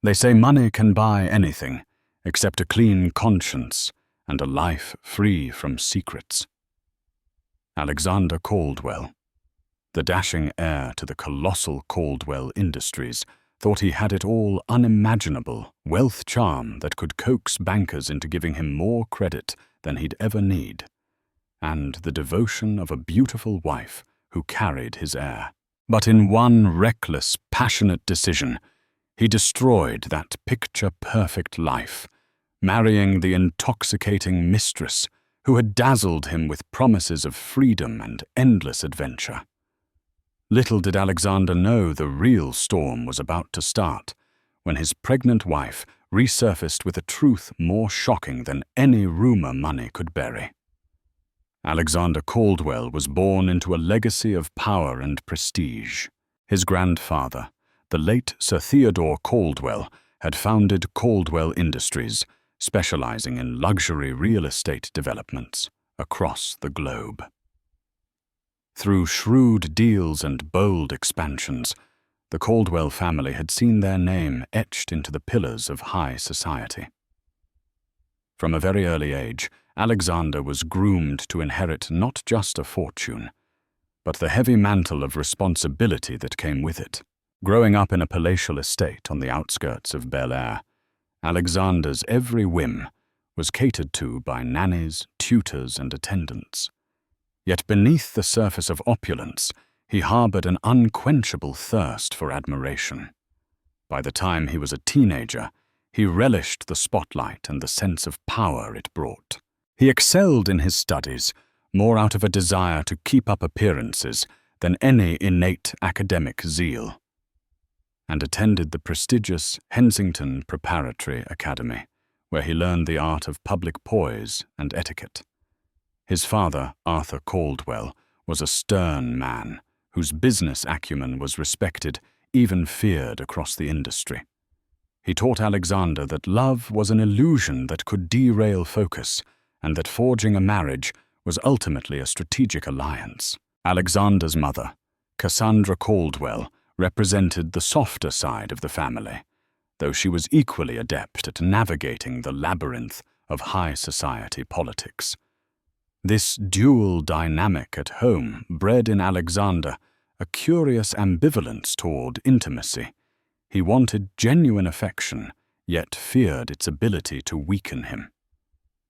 They say money can buy anything except a clean conscience and a life free from secrets. Alexander Caldwell, the dashing heir to the colossal Caldwell Industries, thought he had it all unimaginable wealth charm that could coax bankers into giving him more credit than he'd ever need, and the devotion of a beautiful wife who carried his heir. But in one reckless, passionate decision, he destroyed that picture-perfect life, marrying the intoxicating mistress who had dazzled him with promises of freedom and endless adventure. Little did Alexander know the real storm was about to start when his pregnant wife resurfaced with a truth more shocking than any rumor money could bury. Alexander Caldwell was born into a legacy of power and prestige. His grandfather, the late Sir Theodore Caldwell, had founded Caldwell Industries, specializing in luxury real estate developments across the globe. Through shrewd deals and bold expansions, the Caldwell family had seen their name etched into the pillars of high society. From a very early age, Alexander was groomed to inherit not just a fortune, but the heavy mantle of responsibility that came with it. Growing up in a palatial estate on the outskirts of Bel Air, Alexander's every whim was catered to by nannies, tutors, and attendants. Yet beneath the surface of opulence, he harbored an unquenchable thirst for admiration. By the time he was a teenager, he relished the spotlight and the sense of power it brought. He excelled in his studies, more out of a desire to keep up appearances than any innate academic zeal, and attended the prestigious Kensington Preparatory Academy, where he learned the art of public poise and etiquette. His father, Arthur Caldwell, was a stern man whose business acumen was respected, even feared across the industry. He taught Alexander that love was an illusion that could derail focus, and that forging a marriage was ultimately a strategic alliance. Alexander's mother, Cassandra Caldwell, represented the softer side of the family, though she was equally adept at navigating the labyrinth of high society politics. This dual dynamic at home bred in Alexander a curious ambivalence toward intimacy. He wanted genuine affection, yet feared its ability to weaken him.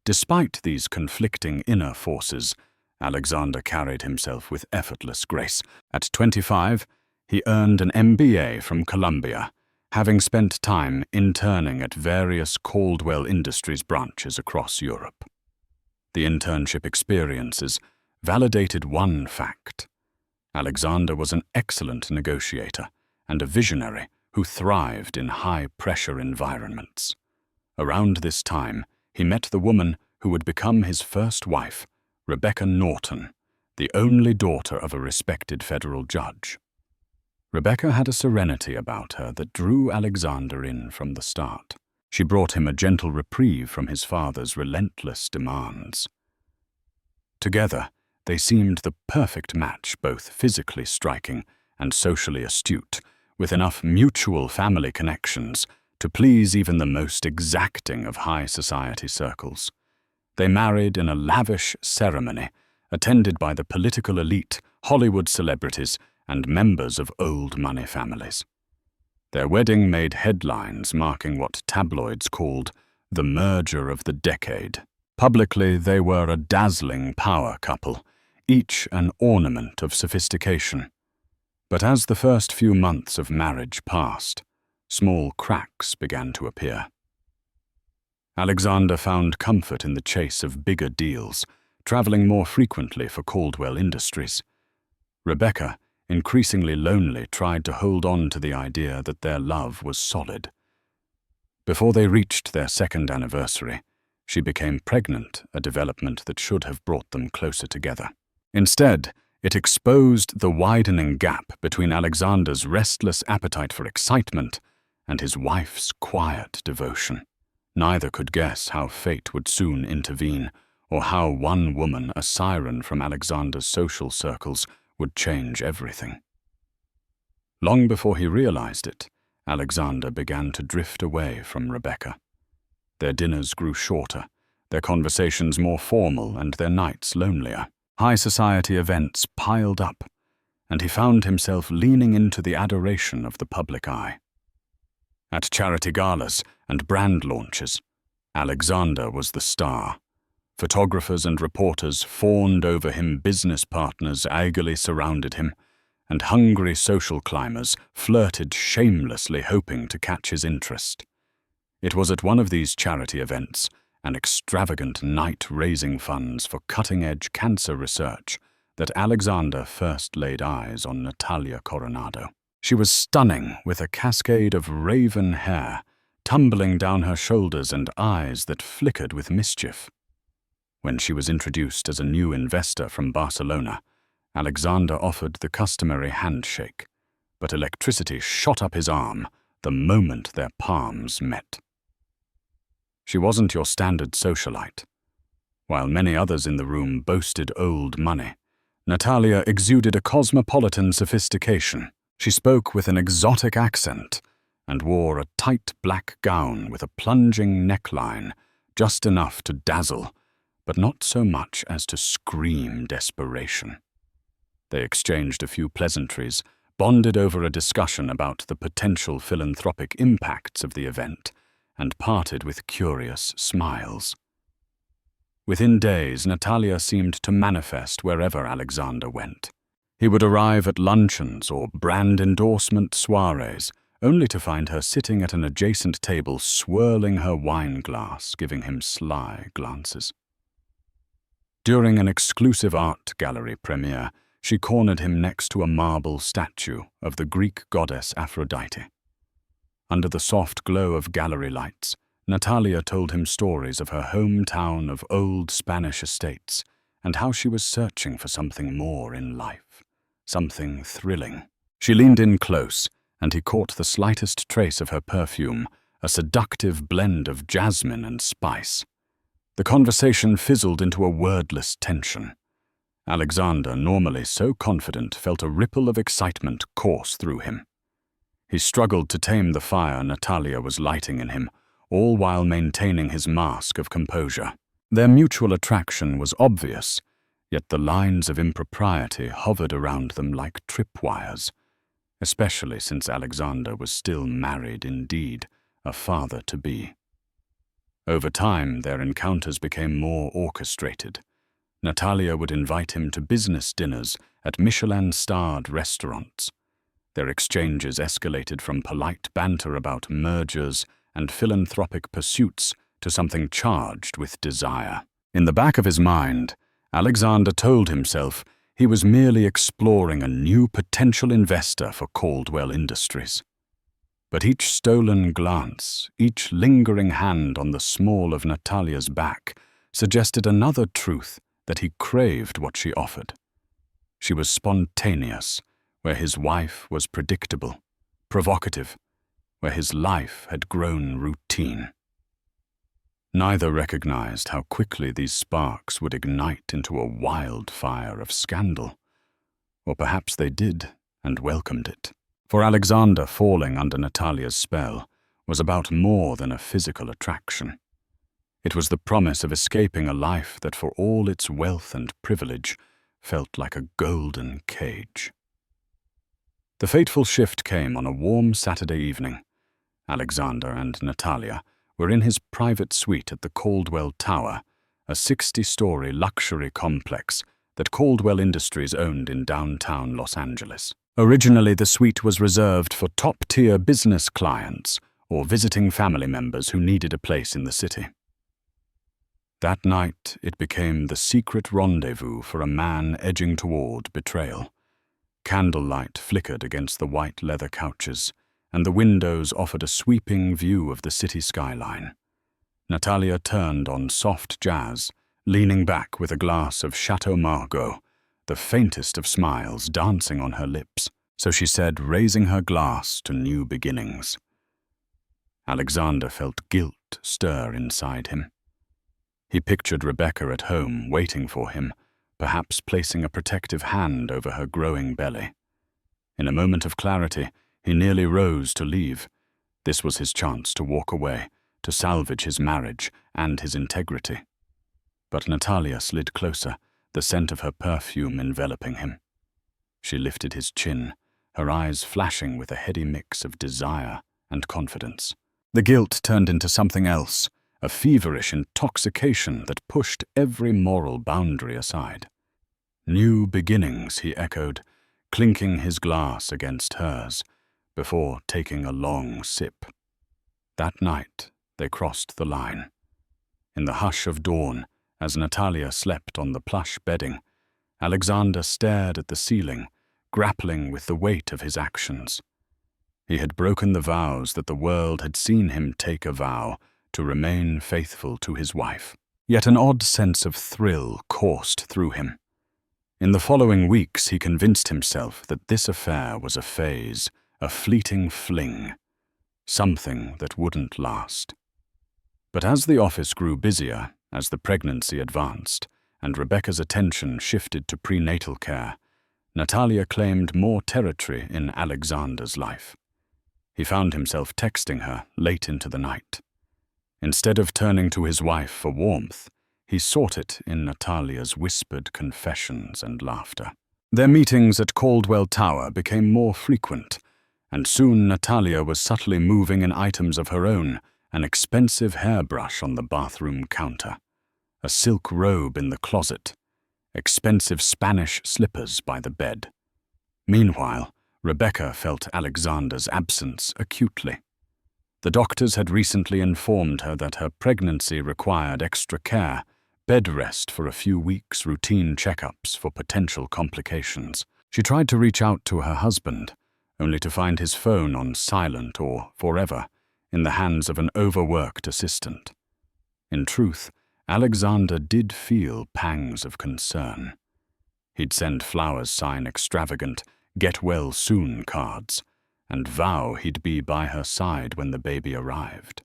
Despite these conflicting inner forces, Alexander carried himself with effortless grace. At 25, he earned an MBA from Columbia, having spent time interning at various Caldwell Industries branches across Europe. The internship experiences validated one fact: Alexander was an excellent negotiator and a visionary who thrived in high-pressure environments. Around this time, he met the woman who would become his first wife, Rebecca Norton, the only daughter of a respected federal judge. Rebecca had a serenity about her that drew Alexander in from the start. She brought him a gentle reprieve from his father's relentless demands. Together, they seemed the perfect match, both physically striking and socially astute, with enough mutual family connections to please even the most exacting of high society circles. They married in a lavish ceremony, attended by the political elite, Hollywood celebrities, and members of old money families. Their wedding made headlines, marking what tabloids called the merger of the decade. Publicly, they were a dazzling power couple, each an ornament of sophistication. But as the first few months of marriage passed, small cracks began to appear. Alexander found comfort in the chase of bigger deals, traveling more frequently for Caldwell Industries. Rebecca, increasingly lonely, tried to hold on to the idea that their love was solid. Before they reached their second anniversary, she became pregnant, a development that should have brought them closer together. Instead, it exposed the widening gap between Alexander's restless appetite for excitement and his wife's quiet devotion. Neither could guess how fate would soon intervene, or how one woman, a siren from Alexander's social circles, would change everything. Long before he realized it, Alexander began to drift away from Rebecca. Their dinners grew shorter, their conversations more formal, and their nights lonelier. High society events piled up, and he found himself leaning into the adoration of the public eye. At charity galas and brand launches, Alexander was the star. Photographers and reporters fawned over him, business partners eagerly surrounded him, and hungry social climbers flirted shamelessly, hoping to catch his interest. It was at one of these charity events, an extravagant night raising funds for cutting-edge cancer research, that Alexander first laid eyes on Natalia Coronado. She was stunning, with a cascade of raven hair tumbling down her shoulders and eyes that flickered with mischief. When she was introduced as a new investor from Barcelona, Alexander offered the customary handshake, but electricity shot up his arm the moment their palms met. She wasn't your standard socialite. While many others in the room boasted old money, Natalia exuded a cosmopolitan sophistication. She spoke with an exotic accent and wore a tight black gown with a plunging neckline, just enough to dazzle, but not so much as to scream desperation. They exchanged a few pleasantries, bonded over a discussion about the potential philanthropic impacts of the event, and parted with curious smiles. Within days, Natalia seemed to manifest wherever Alexander went. He would arrive at luncheons or brand endorsement soirees, only to find her sitting at an adjacent table swirling her wine glass, giving him sly glances. During an exclusive art gallery premiere, she cornered him next to a marble statue of the Greek goddess Aphrodite. Under the soft glow of gallery lights, Natalia told him stories of her hometown of old Spanish estates and how she was searching for something more in life, something thrilling. She leaned in close, and he caught the slightest trace of her perfume, a seductive blend of jasmine and spice. The conversation fizzled into a wordless tension. Alexander, normally so confident, felt a ripple of excitement course through him. He struggled to tame the fire Natalia was lighting in him, all while maintaining his mask of composure. Their mutual attraction was obvious, yet the lines of impropriety hovered around them like tripwires, especially since Alexander was still married indeed, a father-to-be. Over time, their encounters became more orchestrated. Natalia would invite him to business dinners at Michelin-starred restaurants. Their exchanges escalated from polite banter about mergers and philanthropic pursuits to something charged with desire. In the back of his mind, Alexander told himself he was merely exploring a new potential investor for Caldwell Industries. But each stolen glance, each lingering hand on the small of Natalia's back, suggested another truth, that he craved what she offered. She was spontaneous, where his wife was predictable, provocative, where his life had grown routine. Neither recognized how quickly these sparks would ignite into a wildfire of scandal. Or perhaps they did, and welcomed it. For Alexander, falling under Natalia's spell was about more than a physical attraction. It was the promise of escaping a life that, for all its wealth and privilege, felt like a golden cage. The fateful shift came on a warm Saturday evening. Alexander and Natalia were in his private suite at the Caldwell Tower, a 60-story luxury complex that Caldwell Industries owned in downtown Los Angeles. Originally, the suite was reserved for top-tier business clients or visiting family members who needed a place in the city. That night, it became the secret rendezvous for a man edging toward betrayal. Candlelight flickered against the white leather couches, and the windows offered a sweeping view of the city skyline. Natalia turned on soft jazz, leaning back with a glass of Chateau Margaux, the faintest of smiles dancing on her lips, so she said, raising her glass to new beginnings. Alexander felt guilt stir inside him. He pictured Rebecca at home, waiting for him, perhaps placing a protective hand over her growing belly. In a moment of clarity, he nearly rose to leave, This was his chance to walk away, to salvage his marriage and his integrity. But Natalia slid closer, the scent of her perfume enveloping him. She lifted his chin, her eyes flashing with a heady mix of desire and confidence. The guilt turned into something else, a feverish intoxication that pushed every moral boundary aside. "New beginnings," he echoed, clinking his glass against hers, before taking a long sip. That night, they crossed the line. In the hush of dawn, as Natalia slept on the plush bedding, Alexander stared at the ceiling, grappling with the weight of his actions. He had broken the vows that the world had seen him take a vow to remain faithful to his wife. Yet an odd sense of thrill coursed through him. In the following weeks, he convinced himself that this affair was a phase, a fleeting fling, something that wouldn't last. But as the office grew busier, as the pregnancy advanced, and Rebecca's attention shifted to prenatal care, Natalia claimed more territory in Alexander's life. He found himself texting her late into the night. Instead of turning to his wife for warmth, he sought it in Natalia's whispered confessions and laughter. Their meetings at Caldwell Tower became more frequent, and soon Natalia was subtly moving in items of her own, an expensive hairbrush on the bathroom counter, a silk robe in the closet, expensive Spanish slippers by the bed. Meanwhile, Rebecca felt Alexander's absence acutely. The doctors had recently informed her that her pregnancy required extra care, bed rest for a few weeks, routine checkups for potential complications. She tried to reach out to her husband, only to find his phone on silent or forever in the hands of an overworked assistant. In truth, Alexander did feel pangs of concern. He'd send flowers sign extravagant get-well-soon cards, and vow he'd be by her side when the baby arrived.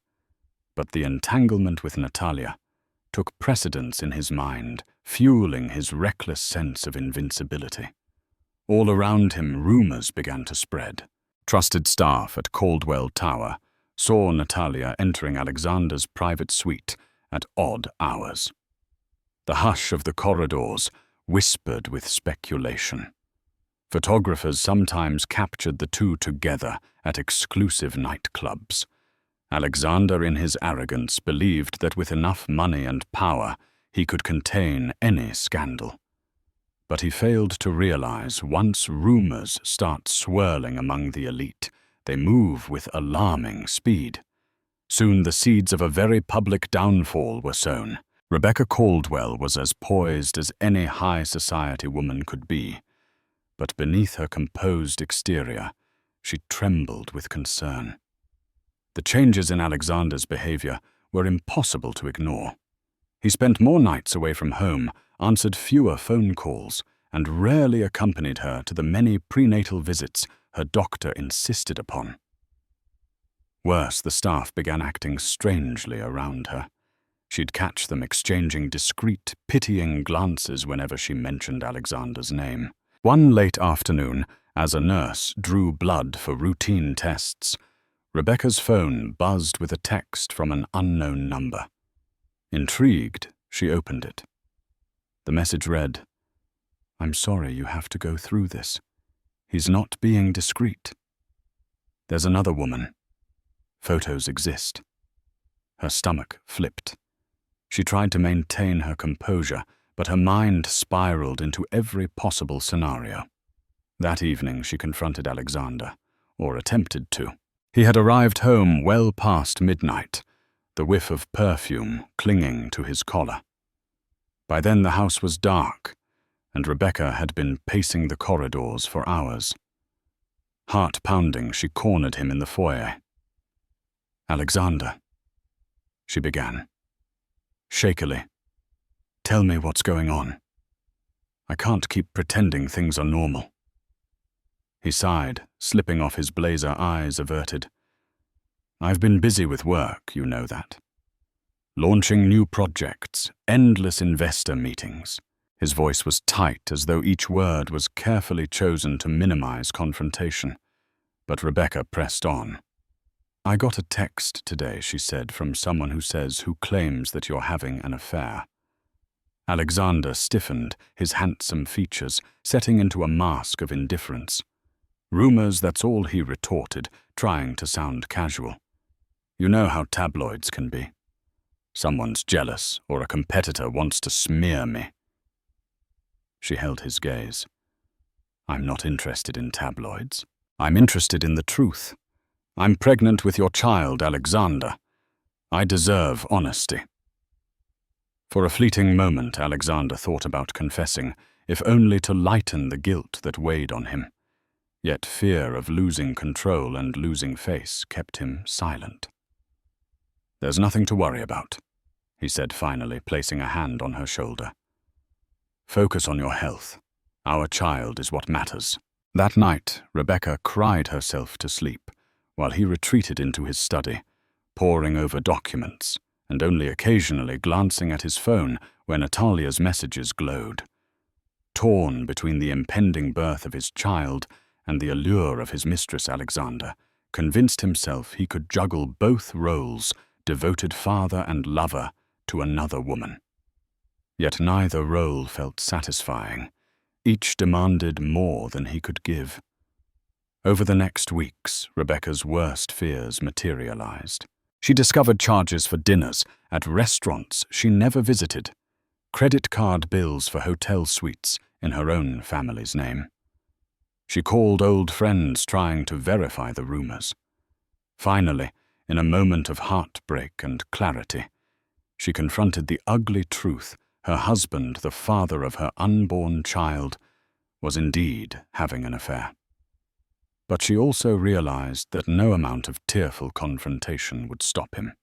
But the entanglement with Natalia took precedence in his mind, fueling his reckless sense of invincibility. All around him, rumors began to spread. Trusted staff at Caldwell Tower saw Natalia entering Alexander's private suite at odd hours. The hush of the corridors whispered with speculation. Photographers sometimes captured the two together at exclusive nightclubs. Alexander, in his arrogance, believed that with enough money and power, he could contain any scandal. But he failed to realize once rumors start swirling among the elite, they move with alarming speed. Soon the seeds of a very public downfall were sown. Rebecca Caldwell was as poised as any high society woman could be. But beneath her composed exterior, she trembled with concern. The changes in Alexander's behavior were impossible to ignore. He spent more nights away from home, answered fewer phone calls, and rarely accompanied her to the many prenatal visits her doctor insisted upon. Worse, the staff began acting strangely around her. She'd catch them exchanging discreet, pitying glances whenever she mentioned Alexander's name. One late afternoon, as a nurse drew blood for routine tests, Rebecca's phone buzzed with a text from an unknown number. Intrigued, she opened it. The message read, "I'm sorry you have to go through this. He's not being discreet." There's another woman. Photos exist. Her stomach flipped. She tried to maintain her composure, but her mind spiraled into every possible scenario. That evening she confronted Alexander, or attempted to. He had arrived home well past midnight, the whiff of perfume clinging to his collar. By then the house was dark, and Rebecca had been pacing the corridors for hours. Heart-pounding, she cornered him in the foyer. "Alexander," she began. Shakily, "Tell me what's going on. I can't keep pretending things are normal." He sighed, slipping off his blazer, eyes averted. "I've been busy with work, you know that. Launching new projects, endless investor meetings." His voice was tight, as though each word was carefully chosen to minimize confrontation. But Rebecca pressed on. "I got a text today," she said, "from someone who claims that you're having an affair." Alexander stiffened, his handsome features setting into a mask of indifference. "Rumors, that's all," he retorted, trying to sound casual. "You know how tabloids can be. Someone's jealous, or a competitor wants to smear me." She held his gaze. "I'm not interested in tabloids. I'm interested in the truth. I'm pregnant with your child, Alexander. I deserve honesty." For a fleeting moment, Alexander thought about confessing, if only to lighten the guilt that weighed on him. Yet fear of losing control and losing face kept him silent. "There's nothing to worry about," he said finally, placing a hand on her shoulder. "Focus on your health. Our child is what matters." That night, Rebecca cried herself to sleep, while he retreated into his study, poring over documents, and only occasionally glancing at his phone when Natalia's messages glowed. Torn between the impending birth of his child and the allure of his mistress, Alexander convinced himself he could juggle both roles, devoted father and lover, to another woman. Yet neither role felt satisfying. Each demanded more than he could give. Over the next weeks, Rebecca's worst fears materialized. She discovered charges for dinners at restaurants she never visited, credit card bills for hotel suites in her own family's name. She called old friends trying to verify the rumors. Finally, in a moment of heartbreak and clarity, she confronted the ugly truth: her husband, the father of her unborn child, was indeed having an affair. But she also realized that no amount of tearful confrontation would stop him.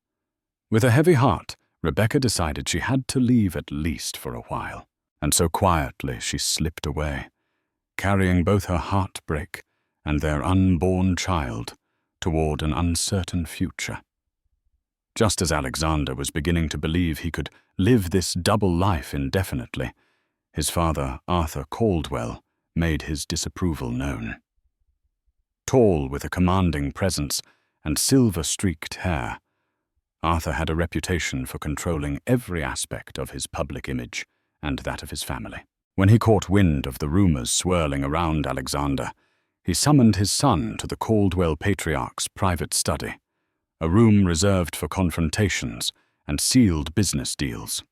With a heavy heart, Rebecca decided she had to leave at least for a while, and so quietly she slipped away, carrying both her heartbreak and their unborn child toward an uncertain future. Just as Alexander was beginning to believe he could live this double life indefinitely, his father, Arthur Caldwell, made his disapproval known. Tall, with a commanding presence and silver-streaked hair, Arthur had a reputation for controlling every aspect of his public image and that of his family. When he caught wind of the rumors swirling around Alexander, he summoned his son to the Caldwell patriarch's private study, a room reserved for confrontations and sealed business deals.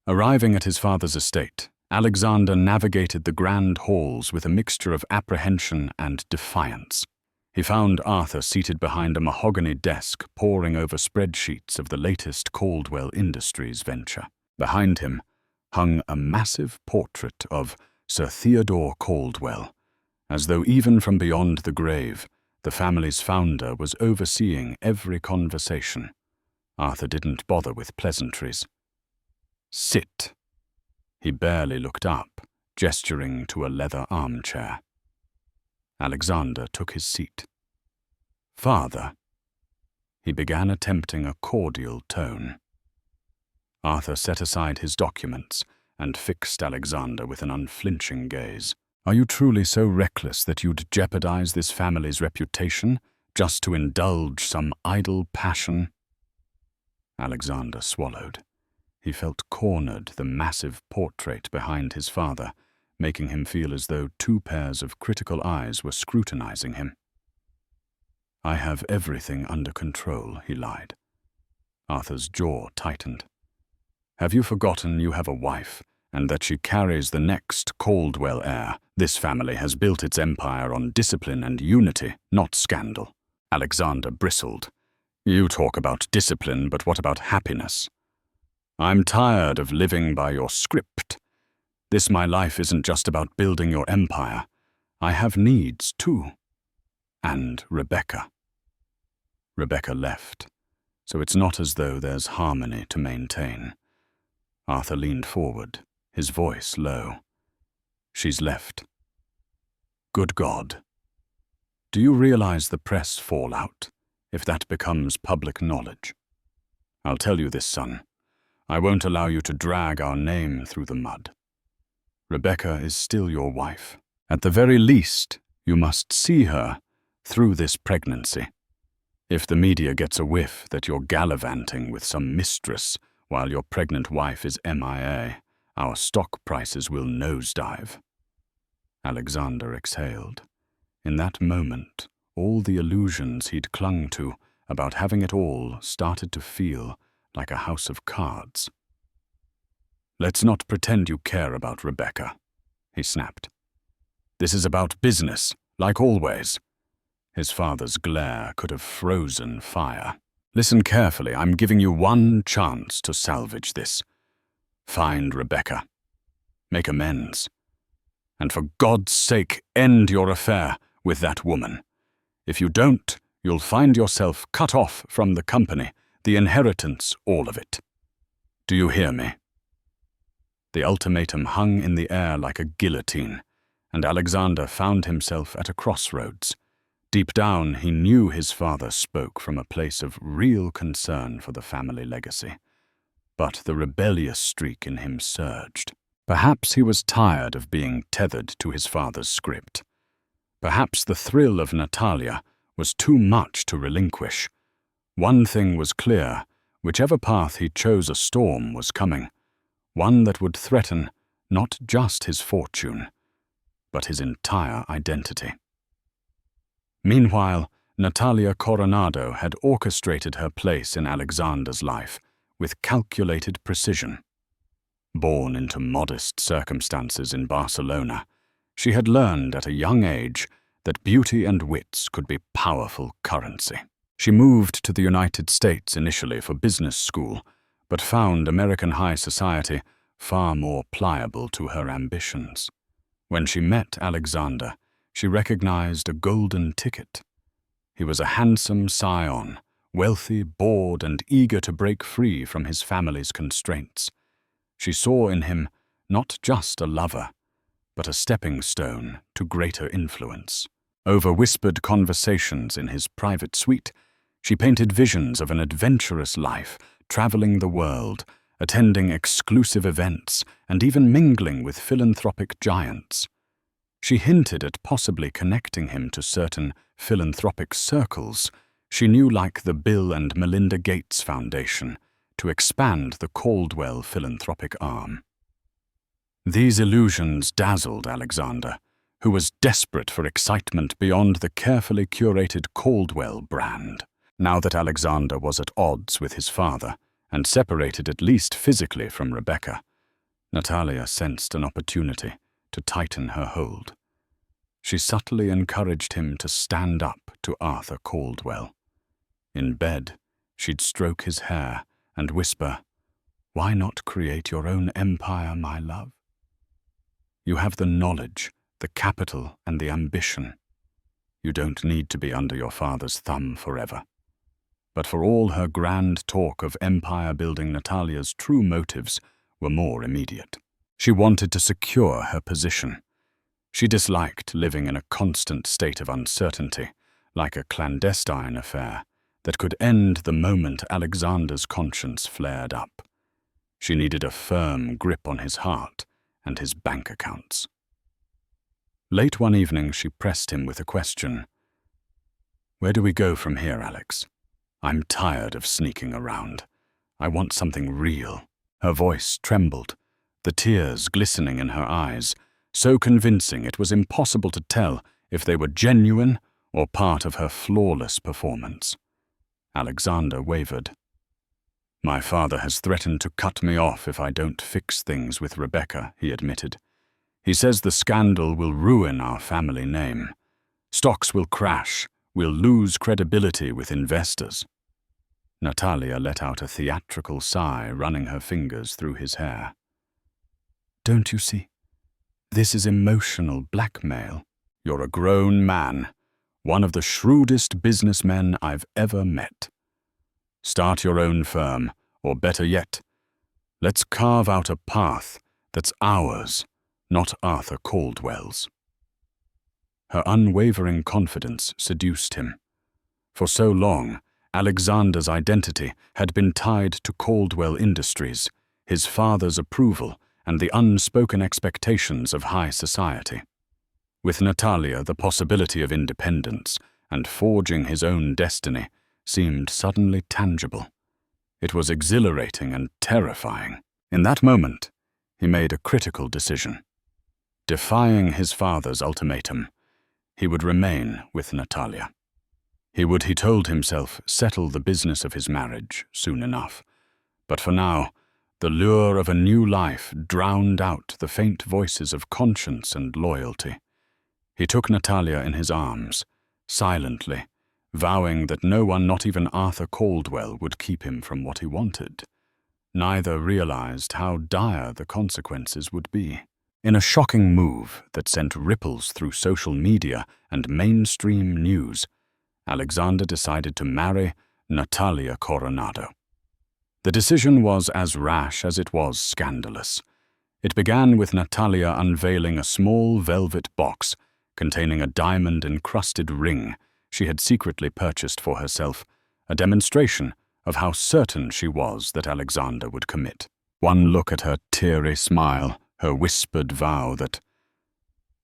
Arriving at his father's estate, Alexander navigated the grand halls with a mixture of apprehension and defiance. He found Arthur seated behind a mahogany desk, poring over spreadsheets of the latest Caldwell Industries venture. Behind him hung a massive portrait of Sir Theodore Caldwell, as though even from beyond the grave, the family's founder was overseeing every conversation. Arthur didn't bother with pleasantries. "Sit." He barely looked up, gesturing to a leather armchair. Alexander took his seat. "Father," he began, attempting a cordial tone. Arthur set aside his documents and fixed Alexander with an unflinching gaze. "Are you truly so reckless that you'd jeopardize this family's reputation just to indulge some idle passion?" Alexander swallowed. He felt cornered, the massive portrait behind his father, making him feel as though two pairs of critical eyes were scrutinizing him. "I have everything under control," he lied. Arthur's jaw tightened. "Have you forgotten you have a wife, and that she carries the next Caldwell heir? This family has built its empire on discipline and unity, not scandal." Alexander bristled. "You talk about discipline, but what about happiness? I'm tired of living by your script. My life isn't just about building your empire. I have needs, too. And Rebecca." Rebecca left, so it's not as though there's harmony to maintain. Arthur leaned forward, his voice low. "She's left. Good God. Do you realize the press fallout, if that becomes public knowledge? I'll tell you this, son. I won't allow you to drag our name through the mud. Rebecca is still your wife. At the very least, you must see her through this pregnancy. If the media gets a whiff that you're gallivanting with some mistress while your pregnant wife is MIA, our stock prices will nosedive. Alexander exhaled. In that moment, all the illusions he'd clung to about having it all started to feel like a house of cards. "Let's not pretend you care about Rebecca," he snapped. "This is about business, like always." His father's glare could have frozen fire. "Listen carefully, I'm giving you one chance to salvage this. Find Rebecca. Make amends. And for God's sake, end your affair with that woman. If you don't, you'll find yourself cut off from the company, the inheritance, all of it. Do you hear me?" The ultimatum hung in the air like a guillotine, and Alexander found himself at a crossroads. Deep down, he knew his father spoke from a place of real concern for the family legacy. But the rebellious streak in him surged. Perhaps he was tired of being tethered to his father's script. Perhaps the thrill of Natalia was too much to relinquish. One thing was clear: whichever path he chose, a storm was coming. One that would threaten not just his fortune, but his entire identity. Meanwhile, Natalia Coronado had orchestrated her place in Alexander's life with calculated precision. Born into modest circumstances in Barcelona, she had learned at a young age that beauty and wits could be powerful currency. She moved to the United States initially for business school, but found American high society far more pliable to her ambitions. When she met Alexander, she recognized a golden ticket. He was a handsome scion, wealthy, bored, and eager to break free from his family's constraints. She saw in him not just a lover, but a stepping stone to greater influence. Over whispered conversations in his private suite, she painted visions of an adventurous life, traveling the world, attending exclusive events, and even mingling with philanthropic giants. She hinted at possibly connecting him to certain philanthropic circles she knew, like the Bill and Melinda Gates Foundation, to expand the Caldwell philanthropic arm. These illusions dazzled Alexander, who was desperate for excitement beyond the carefully curated Caldwell brand. Now that Alexander was at odds with his father, and separated at least physically from Rebecca, Natalia sensed an opportunity to tighten her hold. She subtly encouraged him to stand up to Arthur Caldwell. In bed, she'd stroke his hair and whisper, "Why not create your own empire, my love? You have the knowledge, the capital, and the ambition. You don't need to be under your father's thumb forever." But for all her grand talk of empire-building, Natalia's true motives were more immediate. She wanted to secure her position. She disliked living in a constant state of uncertainty, like a clandestine affair that could end the moment Alexander's conscience flared up. She needed a firm grip on his heart and his bank accounts. Late one evening, she pressed him with a question. "Where do we go from here, Alex? I'm tired of sneaking around. I want something real." Her voice trembled, the tears glistening in her eyes, so convincing it was impossible to tell if they were genuine or part of her flawless performance. Alexander wavered. "My father has threatened to cut me off if I don't fix things with Rebecca," he admitted. "He says the scandal will ruin our family name. Stocks will crash. We'll lose credibility with investors." Natalia let out a theatrical sigh, running her fingers through his hair. "Don't you see? This is emotional blackmail. You're a grown man, one of the shrewdest businessmen I've ever met. Start your own firm, or better yet, let's carve out a path that's ours, not Arthur Caldwell's." Her unwavering confidence seduced him. For so long, Alexander's identity had been tied to Caldwell Industries, his father's approval, and the unspoken expectations of high society. With Natalia, the possibility of independence and forging his own destiny seemed suddenly tangible. It was exhilarating and terrifying. In that moment, he made a critical decision. Defying his father's ultimatum, he would remain with Natalia. He would, he told himself, settle the business of his marriage soon enough. But for now, the lure of a new life drowned out the faint voices of conscience and loyalty. He took Natalia in his arms, silently, vowing that no one, not even Arthur Caldwell, would keep him from what he wanted. Neither realized how dire the consequences would be. In a shocking move that sent ripples through social media and mainstream news, Alexander decided to marry Natalia Coronado. The decision was as rash as it was scandalous. It began with Natalia unveiling a small velvet box containing a diamond-encrusted ring she had secretly purchased for herself, a demonstration of how certain she was that Alexander would commit. One look at her teary smile, her whispered vow that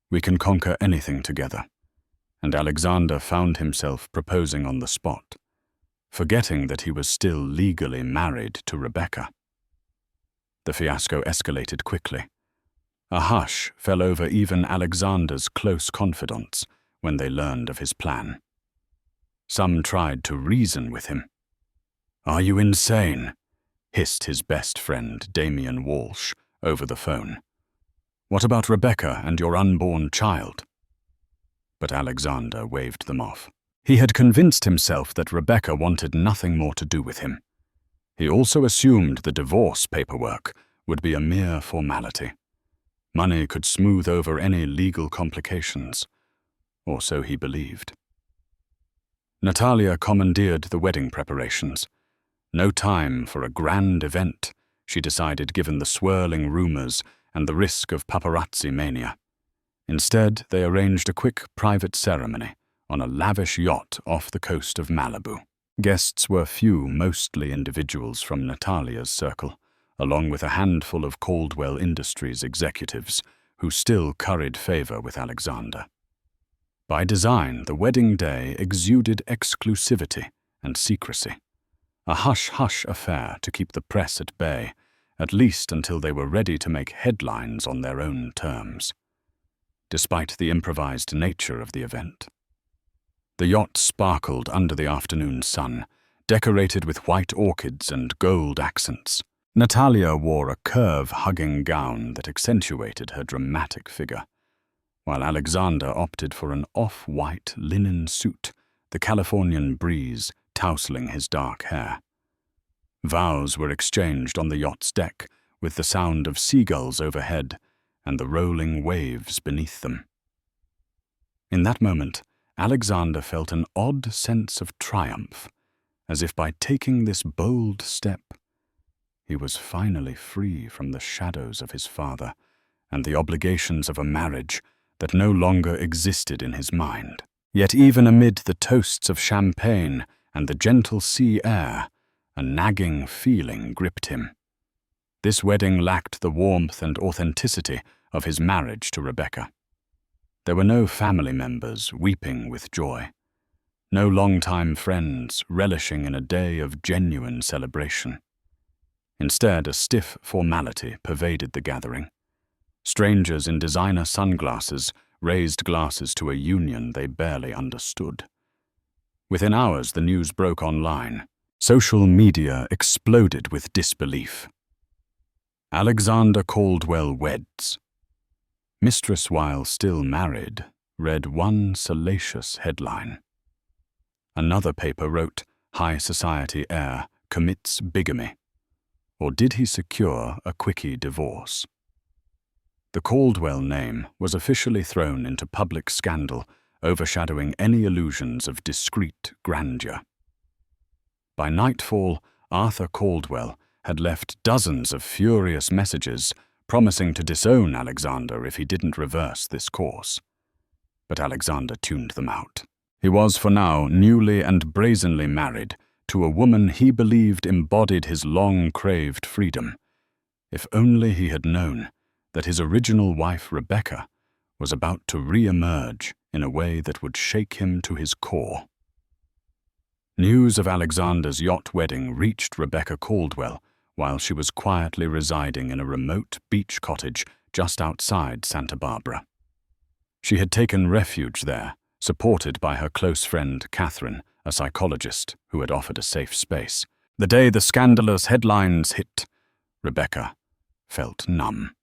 we can conquer anything together, and Alexander found himself proposing on the spot, forgetting that he was still legally married to Rebecca. The fiasco escalated quickly. A hush fell over even Alexander's close confidants when they learned of his plan. Some tried to reason with him. "Are you insane?" hissed his best friend, Damian Walsh, over the phone. "What about Rebecca and your unborn child?" But Alexander waved them off. He had convinced himself that Rebecca wanted nothing more to do with him. He also assumed the divorce paperwork would be a mere formality. Money could smooth over any legal complications, or so he believed. Natalia commandeered the wedding preparations. No time for a grand event, she decided, given the swirling rumors and the risk of paparazzi mania. Instead, they arranged a quick private ceremony on a lavish yacht off the coast of Malibu. Guests were few, mostly individuals from Natalia's circle, along with a handful of Caldwell Industries executives who still curried favor with Alexander. By design, the wedding day exuded exclusivity and secrecy, a hush-hush affair to keep the press at bay, at least until they were ready to make headlines on their own terms. Despite the improvised nature of the event, the yacht sparkled under the afternoon sun, decorated with white orchids and gold accents. Natalia wore a curve-hugging gown that accentuated her dramatic figure, while Alexander opted for an off-white linen suit, the Californian breeze tousling his dark hair. Vows were exchanged on the yacht's deck, with the sound of seagulls overhead and the rolling waves beneath them. In that moment, Alexander felt an odd sense of triumph, as if by taking this bold step, he was finally free from the shadows of his father and the obligations of a marriage that no longer existed in his mind. Yet even amid the toasts of champagne and the gentle sea air, a nagging feeling gripped him. This wedding lacked the warmth and authenticity of his marriage to Rebecca. There were no family members weeping with joy, no longtime friends relishing in a day of genuine celebration. Instead, a stiff formality pervaded the gathering. Strangers in designer sunglasses raised glasses to a union they barely understood. Within hours, the news broke online. Social media exploded with disbelief. Alexander Caldwell weds. Mistress, while still married, read one salacious headline. Another paper wrote, "High society heir commits bigamy." Or did he secure a quickie divorce? The Caldwell name was officially thrown into public scandal, overshadowing any illusions of discreet grandeur. By nightfall, Arthur Caldwell had left dozens of furious messages promising to disown Alexander if he didn't reverse this course. But Alexander tuned them out. He was for now newly and brazenly married to a woman he believed embodied his long-craved freedom. If only he had known that his original wife, Rebecca, was about to re-emerge in a way that would shake him to his core. News of Alexander's yacht wedding reached Rebecca Caldwell while she was quietly residing in a remote beach cottage just outside Santa Barbara. She had taken refuge there, supported by her close friend Catherine, a psychologist who had offered a safe space. The day the scandalous headlines hit, Rebecca felt numb.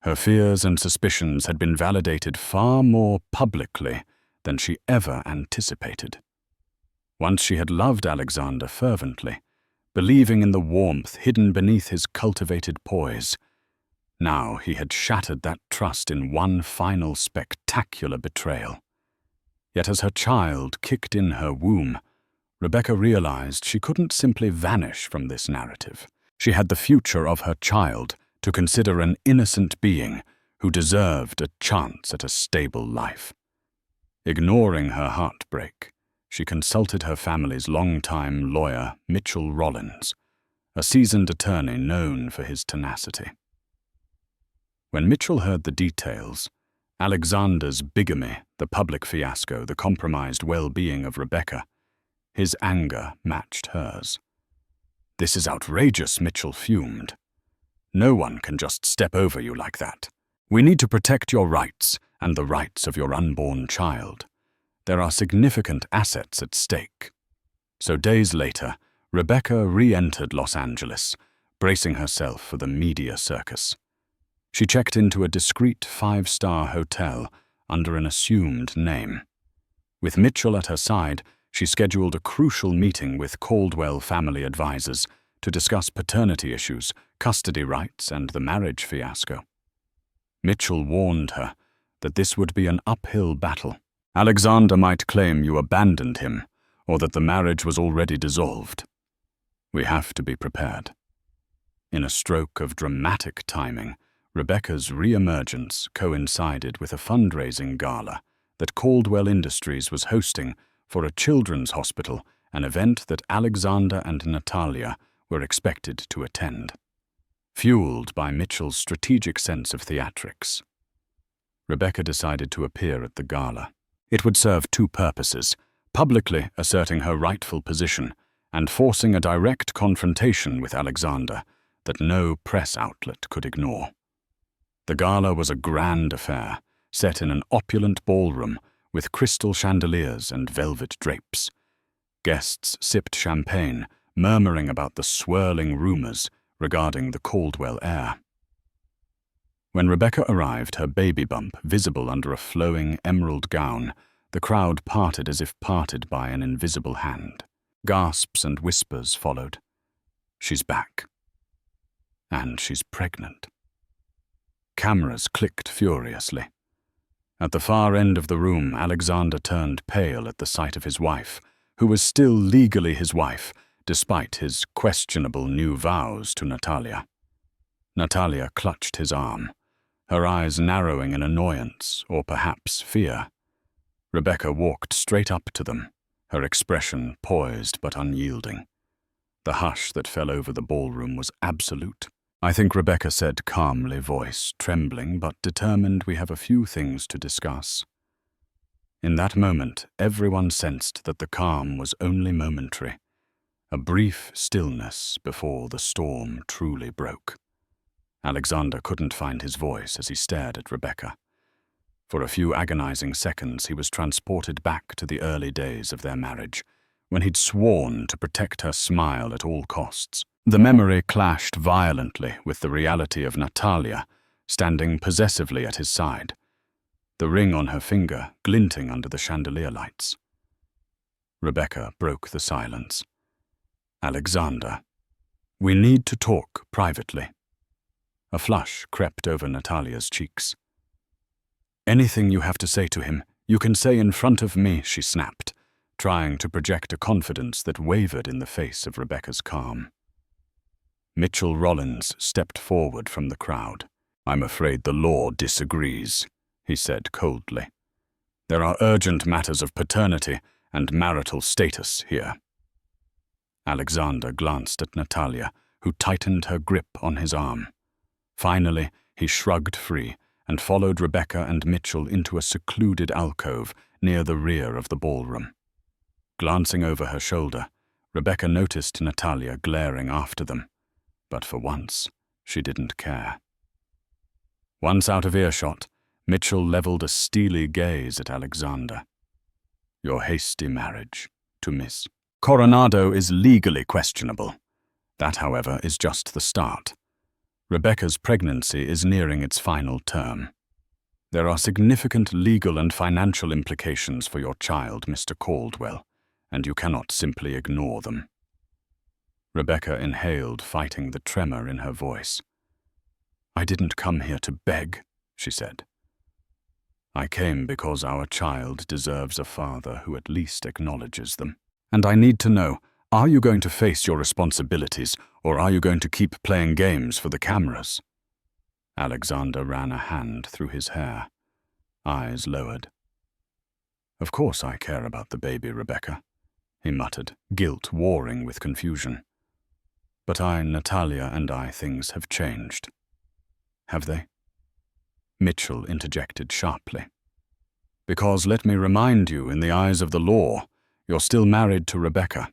Her fears and suspicions had been validated far more publicly than she ever anticipated. Once she had loved Alexander fervently, believing in the warmth hidden beneath his cultivated poise. Now he had shattered that trust in one final spectacular betrayal. Yet as her child kicked in her womb, Rebecca realized she couldn't simply vanish from this narrative. She had the future of her child to consider, an innocent being who deserved a chance at a stable life. Ignoring her heartbreak, she consulted her family's longtime lawyer, Mitchell Rollins, a seasoned attorney known for his tenacity. When Mitchell heard the details, Alexander's bigamy, the public fiasco, the compromised well-being of Rebecca, his anger matched hers. "This is outrageous," Mitchell fumed. "No one can just step over you like that. We need to protect your rights and the rights of your unborn child. There are significant assets at stake." So days later, Rebecca re-entered Los Angeles, bracing herself for the media circus. She checked into a discreet 5-star hotel under an assumed name. With Mitchell at her side, she scheduled a crucial meeting with Caldwell family advisors to discuss paternity issues, custody rights, and the marriage fiasco. Mitchell warned her that this would be an uphill battle. Alexander might claim you abandoned him, or that the marriage was already dissolved. We have to be prepared. In a stroke of dramatic timing, Rebecca's re-emergence coincided with a fundraising gala that Caldwell Industries was hosting for a children's hospital, an event that Alexander and Natalia were expected to attend. Fueled by Mitchell's strategic sense of theatrics, Rebecca decided to appear at the gala. It would serve two purposes: publicly asserting her rightful position and forcing a direct confrontation with Alexander that no press outlet could ignore. The gala was a grand affair, set in an opulent ballroom with crystal chandeliers and velvet drapes. Guests sipped champagne, murmuring about the swirling rumors regarding the Caldwell heir. When Rebecca arrived, her baby bump visible under a flowing emerald gown, the crowd parted as if parted by an invisible hand. Gasps and whispers followed. "She's back. And she's pregnant." Cameras clicked furiously. At the far end of the room, Alexander turned pale at the sight of his wife, who was still legally his wife, despite his questionable new vows to Natalia. Natalia clutched his arm, her eyes narrowing in annoyance or perhaps fear. Rebecca walked straight up to them, her expression poised but unyielding. The hush that fell over the ballroom was absolute. "I think," Rebecca said calmly, voice trembling but determined, "we have a few things to discuss." In that moment, everyone sensed that the calm was only momentary, a brief stillness before the storm truly broke. Alexander couldn't find his voice as he stared at Rebecca. For a few agonizing seconds, he was transported back to the early days of their marriage, when he'd sworn to protect her smile at all costs. The memory clashed violently with the reality of Natalia standing possessively at his side, the ring on her finger glinting under the chandelier lights. Rebecca broke the silence. "Alexander, we need to talk privately." A flush crept over Natalia's cheeks. "Anything you have to say to him, you can say in front of me," she snapped, trying to project a confidence that wavered in the face of Rebecca's calm. Mitchell Rollins stepped forward from the crowd. "I'm afraid the law disagrees," he said coldly. "There are urgent matters of paternity and marital status here." Alexander glanced at Natalia, who tightened her grip on his arm. Finally, he shrugged free and followed Rebecca and Mitchell into a secluded alcove near the rear of the ballroom. Glancing over her shoulder, Rebecca noticed Natalia glaring after them, but for once, she didn't care. Once out of earshot, Mitchell leveled a steely gaze at Alexander. Your hasty marriage to Miss Coronado is legally questionable. That, however, is just the start. Rebecca's pregnancy is nearing its final term. There are significant legal and financial implications for your child, Mr. Caldwell, and you cannot simply ignore them. Rebecca inhaled, fighting the tremor in her voice. I didn't come here to beg, she said. I came because our child deserves a father who at least acknowledges them. And I need to know, are you going to face your responsibilities, or are you going to keep playing games for the cameras? Alexander ran a hand through his hair, eyes lowered. Of course I care about the baby, Rebecca, he muttered, guilt warring with confusion. But Natalia and I, things have changed. Have they? Mitchell interjected sharply. Because let me remind you, in the eyes of the law, you're still married to Rebecca.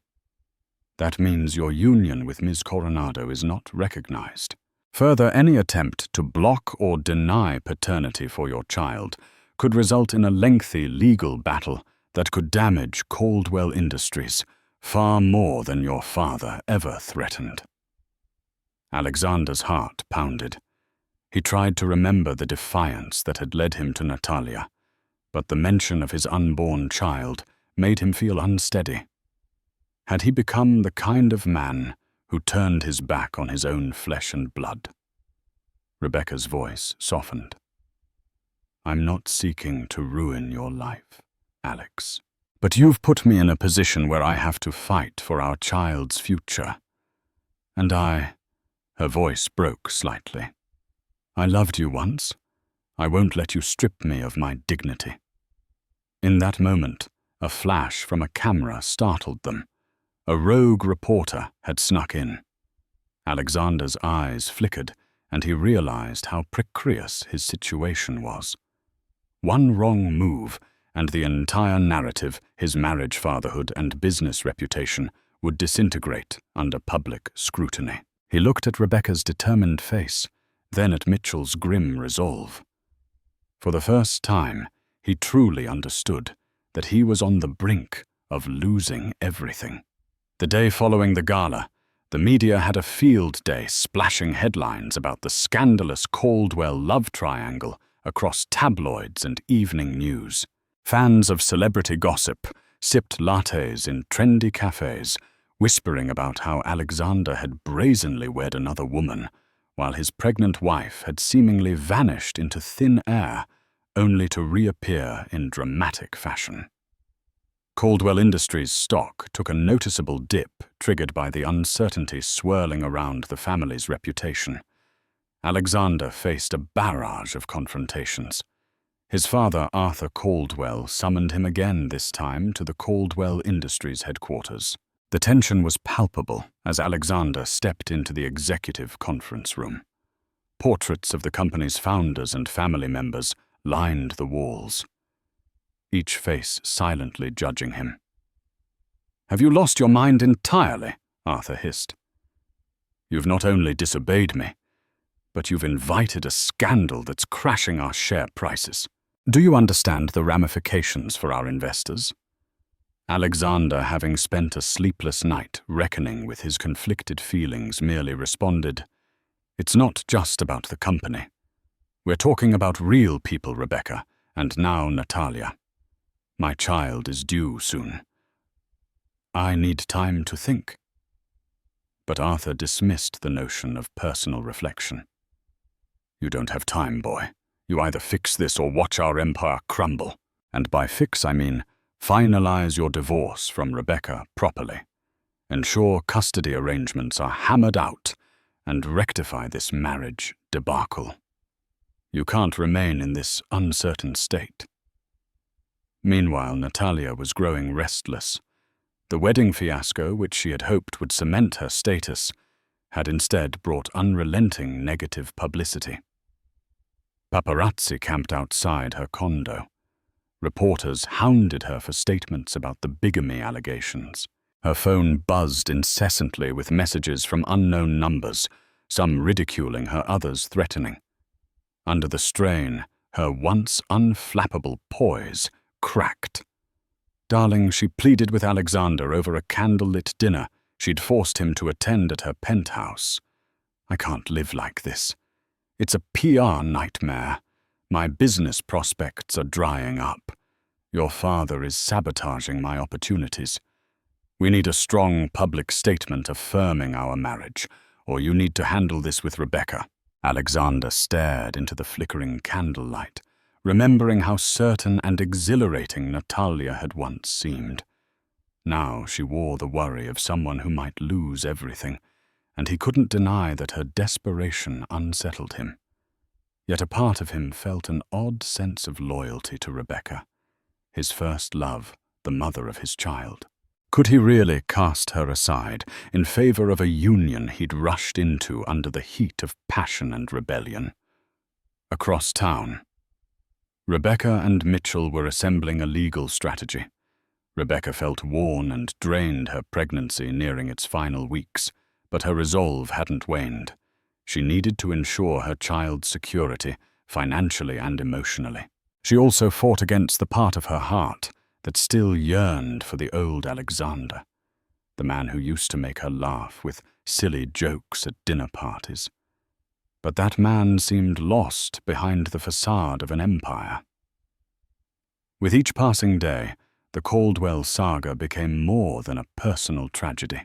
That means your union with Ms. Coronado is not recognized. Further, any attempt to block or deny paternity for your child could result in a lengthy legal battle that could damage Caldwell Industries far more than your father ever threatened. Alexander's heart pounded. He tried to remember the defiance that had led him to Natalia, but the mention of his unborn child made him feel unsteady. Had he become the kind of man who turned his back on his own flesh and blood? Rebecca's voice softened. I'm not seeking to ruin your life, Alex. But you've put me in a position where I have to fight for our child's future. And her voice broke slightly. I loved you once. I won't let you strip me of my dignity. In that moment, a flash from a camera startled them. A rogue reporter had snuck in. Alexander's eyes flickered, and he realized how precarious his situation was. One wrong move, and the entire narrative, his marriage, fatherhood, and business reputation, would disintegrate under public scrutiny. He looked at Rebecca's determined face, then at Mitchell's grim resolve. For the first time, he truly understood that he was on the brink of losing everything. The day following the gala, the media had a field day splashing headlines about the scandalous Caldwell love triangle across tabloids and evening news. Fans of celebrity gossip sipped lattes in trendy cafes, whispering about how Alexander had brazenly wed another woman, while his pregnant wife had seemingly vanished into thin air, only to reappear in dramatic fashion. Caldwell Industries' stock took a noticeable dip, triggered by the uncertainty swirling around the family's reputation. Alexander faced a barrage of confrontations. His father, Arthur Caldwell, summoned him again, this time to the Caldwell Industries headquarters. The tension was palpable as Alexander stepped into the executive conference room. Portraits of the company's founders and family members lined the walls, each face silently judging him. Have you lost your mind entirely? Arthur hissed. You've not only disobeyed me, but you've invited a scandal that's crashing our share prices. Do you understand the ramifications for our investors? Alexander, having spent a sleepless night reckoning with his conflicted feelings, merely responded, It's not just about the company. We're talking about real people, Rebecca, and now Natalia. My child is due soon. I need time to think. But Arthur dismissed the notion of personal reflection. You don't have time, boy. You either fix this or watch our empire crumble. And by fix, I mean finalize your divorce from Rebecca properly. Ensure custody arrangements are hammered out and rectify this marriage debacle. You can't remain in this uncertain state. Meanwhile, Natalia was growing restless. The wedding fiasco, which she had hoped would cement her status, had instead brought unrelenting negative publicity. Paparazzi camped outside her condo. Reporters hounded her for statements about the bigamy allegations. Her phone buzzed incessantly with messages from unknown numbers, some ridiculing her, others threatening. Under the strain, her once unflappable poise cracked. Darling, she pleaded with Alexander over a candlelit dinner she'd forced him to attend at her penthouse. I can't live like this. It's a PR nightmare. My business prospects are drying up. Your father is sabotaging my opportunities. We need a strong public statement affirming our marriage, or you need to handle this with Rebecca. Alexander stared into the flickering candlelight, remembering how certain and exhilarating Natalia had once seemed. Now she wore the worry of someone who might lose everything, and he couldn't deny that her desperation unsettled him. Yet a part of him felt an odd sense of loyalty to Rebecca, his first love, the mother of his child. Could he really cast her aside in favor of a union he'd rushed into under the heat of passion and rebellion? Across town, Rebecca and Mitchell were assembling a legal strategy. Rebecca felt worn and drained, her pregnancy nearing its final weeks, but her resolve hadn't waned. She needed to ensure her child's security, financially and emotionally. She also fought against the part of her heart that still yearned for the old Alexander, the man who used to make her laugh with silly jokes at dinner parties. But that man seemed lost behind the facade of an empire. With each passing day, the Caldwell saga became more than a personal tragedy.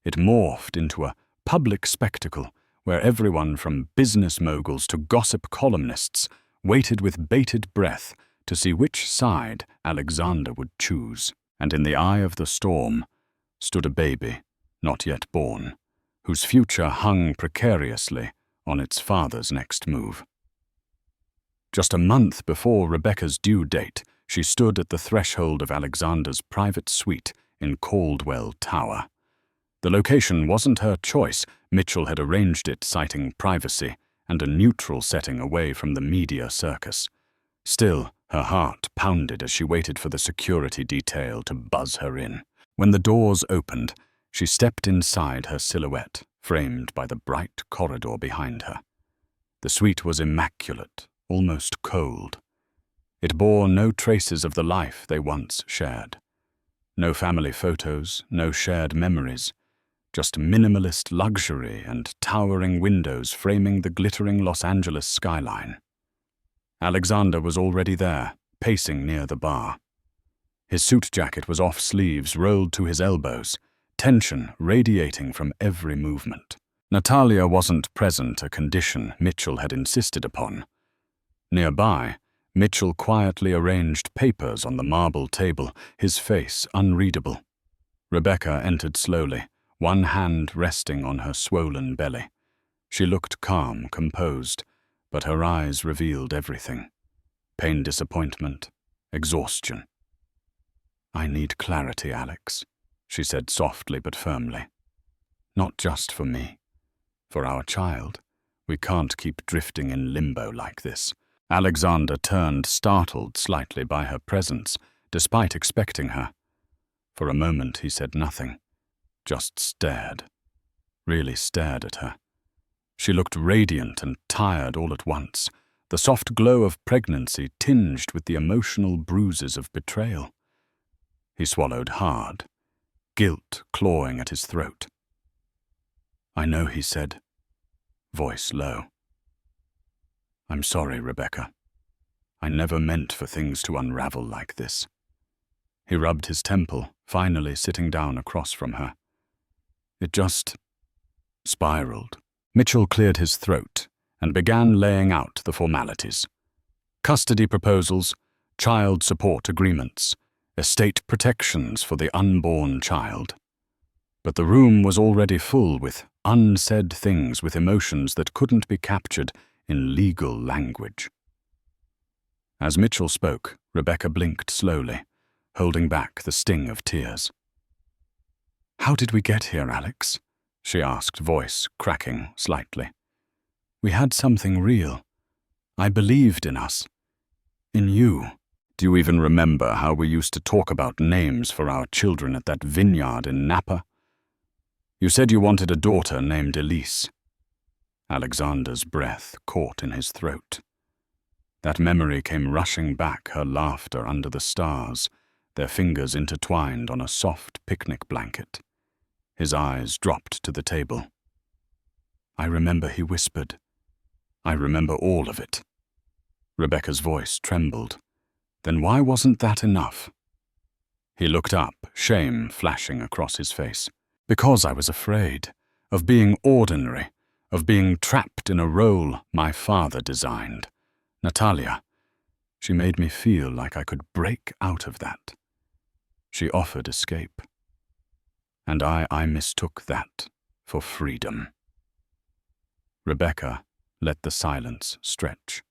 It morphed into a public spectacle where everyone from business moguls to gossip columnists waited with bated breath to see which side Alexander would choose. And in the eye of the storm stood a baby, not yet born, whose future hung precariously on its father's next move. Just a month before Rebecca's due date, she stood at the threshold of Alexander's private suite in Caldwell Tower. The location wasn't her choice. Mitchell had arranged it, citing privacy and a neutral setting away from the media circus. Still, her heart pounded as she waited for the security detail to buzz her in. When the doors opened, she stepped inside, her silhouette framed by the bright corridor behind her. The suite was immaculate, almost cold. It bore no traces of the life they once shared. No family photos, no shared memories, just minimalist luxury and towering windows framing the glittering Los Angeles skyline. Alexander was already there, pacing near the bar. His suit jacket was off sleeves, rolled to his elbows, tension radiating from every movement. Natalia wasn't present, a condition Mitchell had insisted upon. Nearby, Mitchell quietly arranged papers on the marble table, his face unreadable. Rebecca entered slowly, one hand resting on her swollen belly. She looked calm, composed, but her eyes revealed everything. Pain, disappointment, exhaustion. "I need clarity, Alex," she said softly but firmly. "Not just for me. For our child. We can't keep drifting in limbo like this." Alexander turned, startled slightly by her presence, despite expecting her. For a moment he said nothing, just stared. Really stared at her. She looked radiant and tired all at once, the soft glow of pregnancy tinged with the emotional bruises of betrayal. He swallowed hard, guilt clawing at his throat. "I know," he said, voice low. "I'm sorry, Rebecca. I never meant for things to unravel like this." He rubbed his temple, finally sitting down across from her. "It just spiraled." Mitchell cleared his throat and began laying out the formalities. Custody proposals, child support agreements, estate protections for the unborn child. But the room was already full with unsaid things, with emotions that couldn't be captured in legal language. As Mitchell spoke, Rebecca blinked slowly, holding back the sting of tears. "How did we get here, Alex?" she asked, voice cracking slightly. "We had something real. I believed in us. In you." Do you even remember how we used to talk about names for our children at that vineyard in Napa? You said you wanted a daughter named Elise. Alexander's breath caught in his throat. That memory came rushing back, her laughter under the stars, their fingers intertwined on a soft picnic blanket. His eyes dropped to the table. I remember, he whispered. I remember all of it. Rebecca's voice trembled. Then why wasn't that enough? He looked up, shame flashing across his face. Because I was afraid of being ordinary, of being trapped in a role my father designed. Natalia, she made me feel like I could break out of that. She offered escape. And I mistook that for freedom. Rebecca let the silence stretch.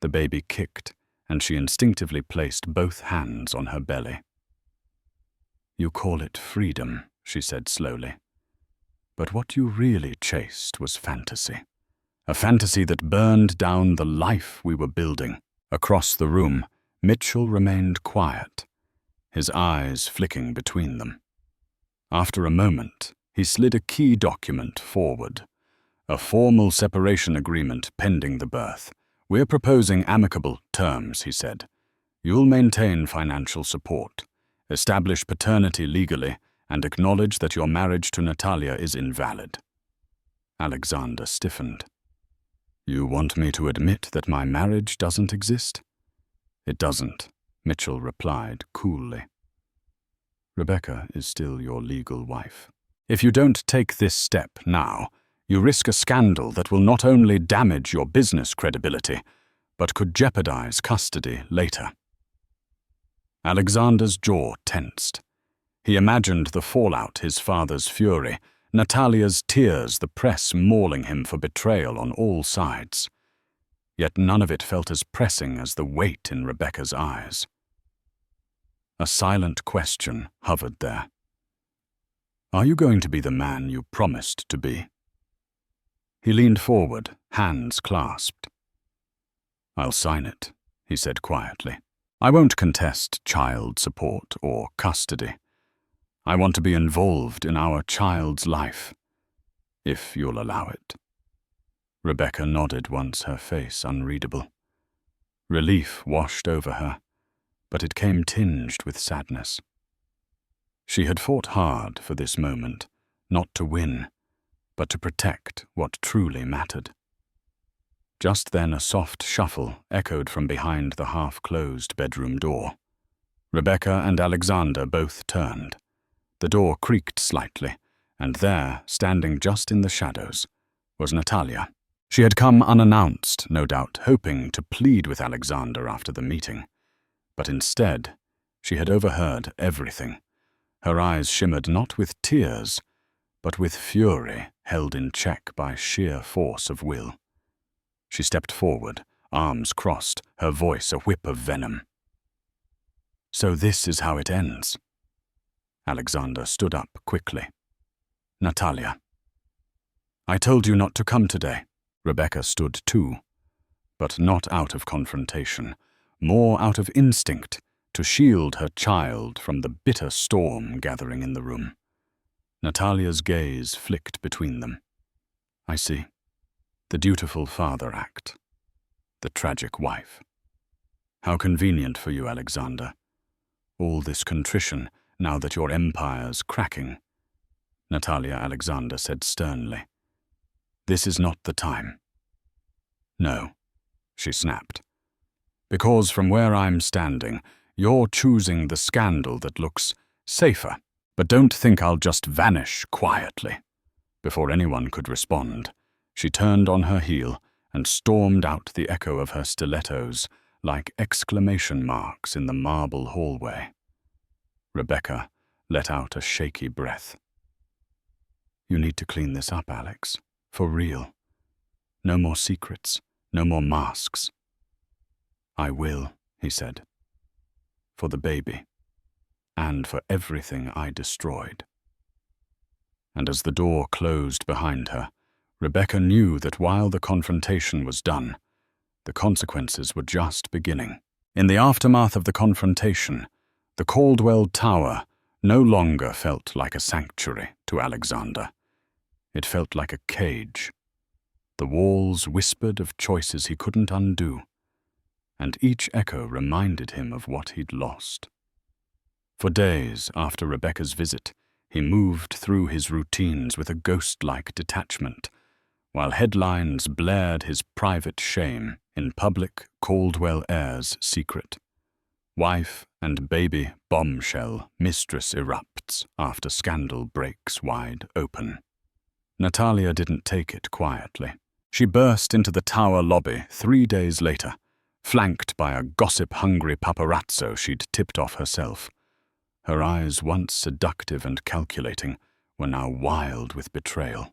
The baby kicked, and she instinctively placed both hands on her belly. You call it freedom, she said slowly. But what you really chased was fantasy. A fantasy that burned down the life we were building. Across the room, Mitchell remained quiet, his eyes flicking between them. After a moment, he slid a key document forward. A formal separation agreement pending the birth. We're proposing amicable terms, he said. You'll maintain financial support, establish paternity legally, and acknowledge that your marriage to Natalia is invalid. Alexander stiffened. You want me to admit that my marriage doesn't exist? It doesn't, Mitchell replied coolly. Rebecca is still your legal wife. If you don't take this step now, you risk a scandal that will not only damage your business credibility, but could jeopardize custody later. Alexander's jaw tensed. He imagined the fallout, his father's fury, Natalia's tears, the press mauling him for betrayal on all sides. Yet none of it felt as pressing as the weight in Rebecca's eyes. A silent question hovered there. Are you going to be the man you promised to be? He leaned forward, hands clasped. I'll sign it, he said quietly. I won't contest child support or custody. I want to be involved in our child's life, if you'll allow it. Rebecca nodded once, her face unreadable. Relief washed over her, but it came tinged with sadness. She had fought hard for this moment, not to win, but to protect what truly mattered. Just then a soft shuffle echoed from behind the half-closed bedroom door. Rebecca and Alexander both turned. The door creaked slightly, and there, standing just in the shadows, was Natalia. She had come unannounced, no doubt, hoping to plead with Alexander after the meeting. But instead, she had overheard everything. Her eyes shimmered not with tears, but with fury held in check by sheer force of will. She stepped forward, arms crossed, her voice a whip of venom. So this is how it ends. Alexander stood up quickly. Natalia. I told you not to come today. Rebecca stood too, but not out of confrontation, more out of instinct to shield her child from the bitter storm gathering in the room. Natalia's gaze flicked between them. I see. The dutiful father act. The tragic wife. How convenient for you, Alexander. All this contrition now that your empire's cracking. Natalia, Alexander said sternly. This is not the time. No, she snapped. Because from where I'm standing, you're choosing the scandal that looks safer. But don't think I'll just vanish quietly. Before anyone could respond, she turned on her heel and stormed out, the echo of her stilettos like exclamation marks in the marble hallway. Rebecca let out a shaky breath. You need to clean this up, Alex. For real. No more secrets, no more masks. I will, he said. For the baby. And for everything I destroyed. And as the door closed behind her, Rebecca knew that while the confrontation was done, the consequences were just beginning. In the aftermath of the confrontation, the Caldwell Tower no longer felt like a sanctuary to Alexander. It felt like a cage. The walls whispered of choices he couldn't undo, and each echo reminded him of what he'd lost. For days after Rebecca's visit, he moved through his routines with a ghost-like detachment, while headlines blared his private shame in public Caldwell heir's secret. Wife and baby bombshell, mistress erupts after scandal breaks wide open. Natalia didn't take it quietly. She burst into the tower lobby 3 days later, flanked by a gossip-hungry paparazzo she'd tipped off herself. Her eyes, once seductive and calculating, were now wild with betrayal.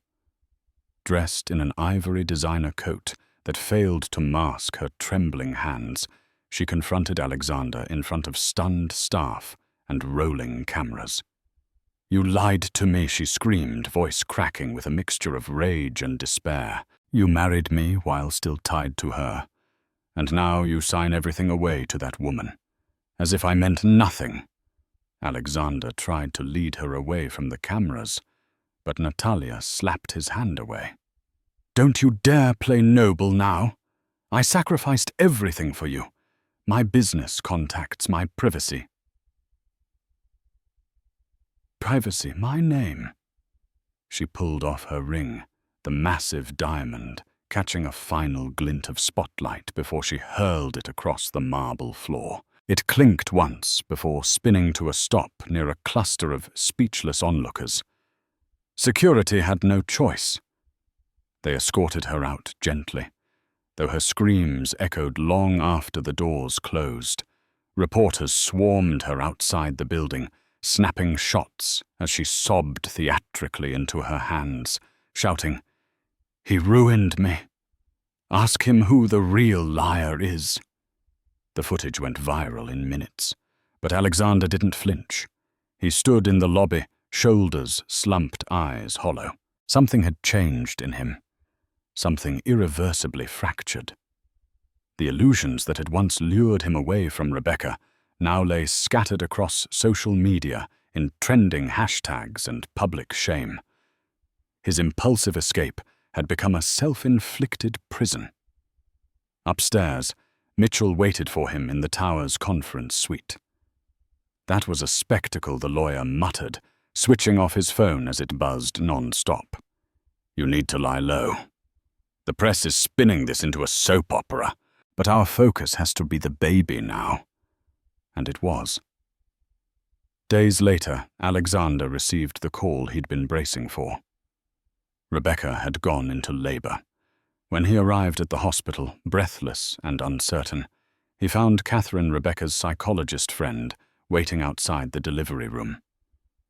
Dressed in an ivory designer coat that failed to mask her trembling hands, she confronted Alexander in front of stunned staff and rolling cameras. "You lied to me," she screamed, voice cracking with a mixture of rage and despair. "You married me while still tied to her, and now you sign everything away to that woman, as if I meant nothing." Alexander tried to lead her away from the cameras, but Natalia slapped his hand away. "Don't you dare play noble now. I sacrificed everything for you. My business contacts, my privacy." "Privacy, my name." She pulled off her ring, the massive diamond, catching a final glint of spotlight before she hurled it across the marble floor. It clinked once before spinning to a stop near a cluster of speechless onlookers. Security had no choice. They escorted her out gently, though her screams echoed long after the doors closed. Reporters swarmed her outside the building, snapping shots as she sobbed theatrically into her hands, shouting, "He ruined me. Ask him who the real liar is." The footage went viral in minutes, but Alexander didn't flinch. He stood in the lobby, shoulders slumped, eyes hollow. Something had changed in him, something irreversibly fractured. The illusions that had once lured him away from Rebecca now lay scattered across social media in trending hashtags and public shame. His impulsive escape had become a self-inflicted prison. Upstairs, Mitchell waited for him in the tower's conference suite. That was a spectacle, the lawyer muttered, switching off his phone as it buzzed non-stop. "You need to lie low. The press is spinning this into a soap opera, but our focus has to be the baby now." And it was. Days later, Alexander received the call he'd been bracing for. Rebecca had gone into labor. When he arrived at the hospital, breathless and uncertain, he found Catherine, Rebecca's psychologist friend, waiting outside the delivery room.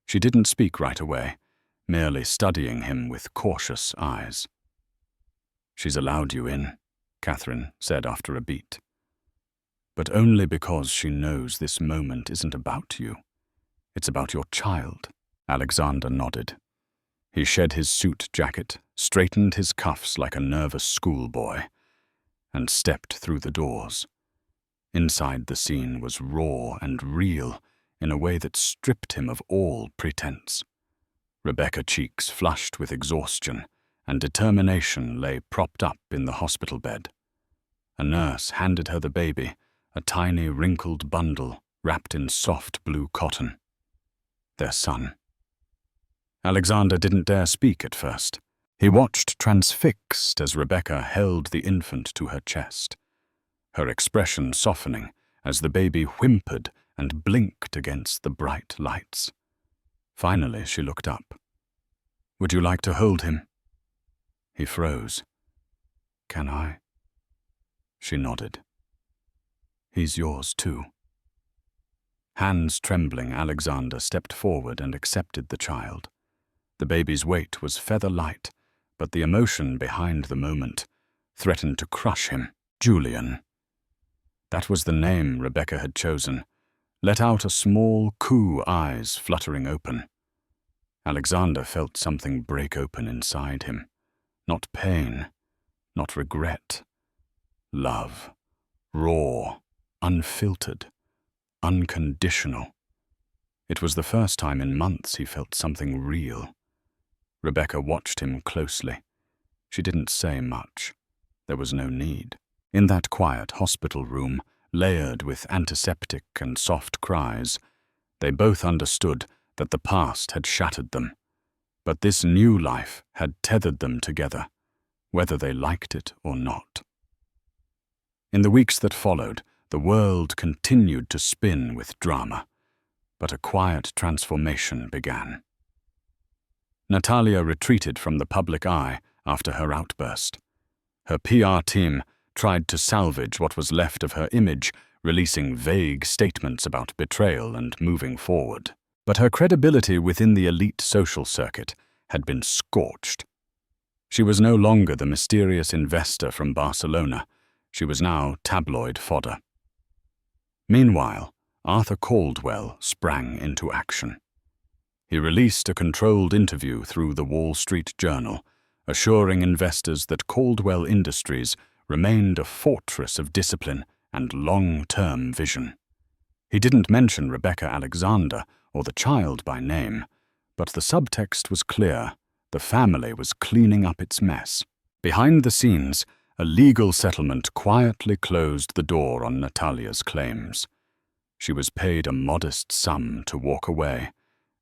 She didn't speak right away, merely studying him with cautious eyes. "She's allowed you in," Catherine said after a beat. "But only because she knows this moment isn't about you. It's about your child." Alexander nodded. He shed his suit jacket, straightened his cuffs like a nervous schoolboy, and stepped through the doors. Inside, the scene was raw and real in a way that stripped him of all pretense. Rebecca's cheeks flushed with exhaustion, and determination lay propped up in the hospital bed. A nurse handed her the baby, a tiny wrinkled bundle wrapped in soft blue cotton. Their son. Alexander didn't dare speak at first. He watched transfixed as Rebecca held the infant to her chest, her expression softening as the baby whimpered and blinked against the bright lights. Finally, she looked up. "Would you like to hold him?" He froze. "Can I?" She nodded. "He's yours too." Hands trembling, Alexander stepped forward and accepted the child. The baby's weight was feather-light, but the emotion behind the moment threatened to crush him. Julian. That was the name Rebecca had chosen, let out a small coo, eyes fluttering open. Alexander felt something break open inside him. Not pain, not regret. Love. Raw, unfiltered, unconditional. It was the first time in months he felt something real. Rebecca watched him closely. She didn't say much. There was no need. In that quiet hospital room, layered with antiseptic and soft cries, they both understood that the past had shattered them. But this new life had tethered them together, whether they liked it or not. In the weeks that followed, the world continued to spin with drama, but a quiet transformation began. Natalia retreated from the public eye after her outburst. Her PR team tried to salvage what was left of her image, releasing vague statements about betrayal and moving forward. But her credibility within the elite social circuit had been scorched. She was no longer the mysterious investor from Barcelona. She was now tabloid fodder. Meanwhile, Arthur Caldwell sprang into action. He released a controlled interview through the Wall Street Journal, assuring investors that Caldwell Industries remained a fortress of discipline and long-term vision. He didn't mention Rebecca Alexander or the child by name, but the subtext was clear. The family was cleaning up its mess. Behind the scenes, a legal settlement quietly closed the door on Natalia's claims. She was paid a modest sum to walk away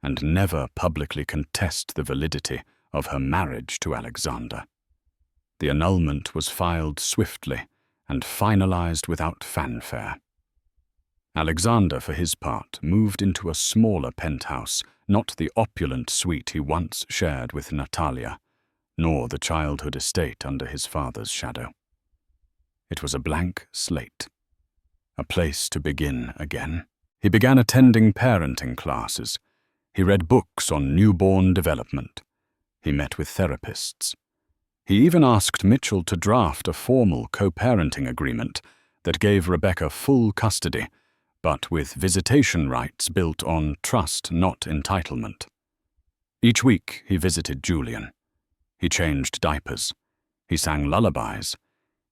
and never publicly contest the validity of her marriage to Alexander. The annulment was filed swiftly and finalized without fanfare. Alexander, for his part, moved into a smaller penthouse, not the opulent suite he once shared with Natalia, nor the childhood estate under his father's shadow. It was a blank slate, a place to begin again. He began attending parenting classes. He read books on newborn development. He met with therapists. He even asked Mitchell to draft a formal co-parenting agreement that gave Rebecca full custody, but with visitation rights built on trust, not entitlement. Each week he visited Julian. He changed diapers. He sang lullabies.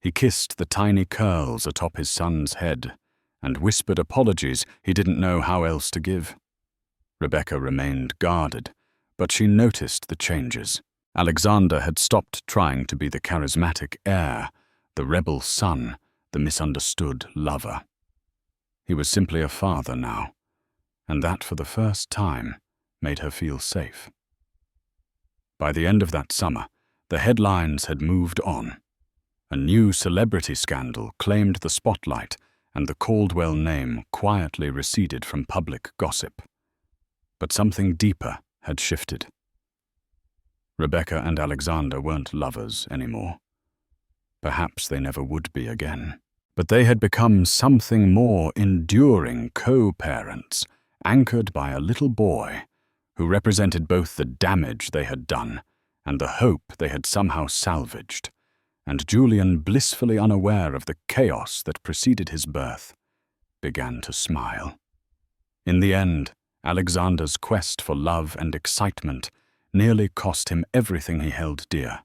He kissed the tiny curls atop his son's head and whispered apologies he didn't know how else to give. Rebecca remained guarded, but she noticed the changes. Alexander had stopped trying to be the charismatic heir, the rebel son, the misunderstood lover. He was simply a father now, and that for the first time made her feel safe. By the end of that summer, the headlines had moved on. A new celebrity scandal claimed the spotlight, and the Caldwell name quietly receded from public gossip. But something deeper had shifted. Rebecca and Alexander weren't lovers anymore. Perhaps they never would be again. But they had become something more enduring co-parents, anchored by a little boy who represented both the damage they had done and the hope they had somehow salvaged. And Julian, blissfully unaware of the chaos that preceded his birth, began to smile. In the end, Alexander's quest for love and excitement nearly cost him everything he held dear.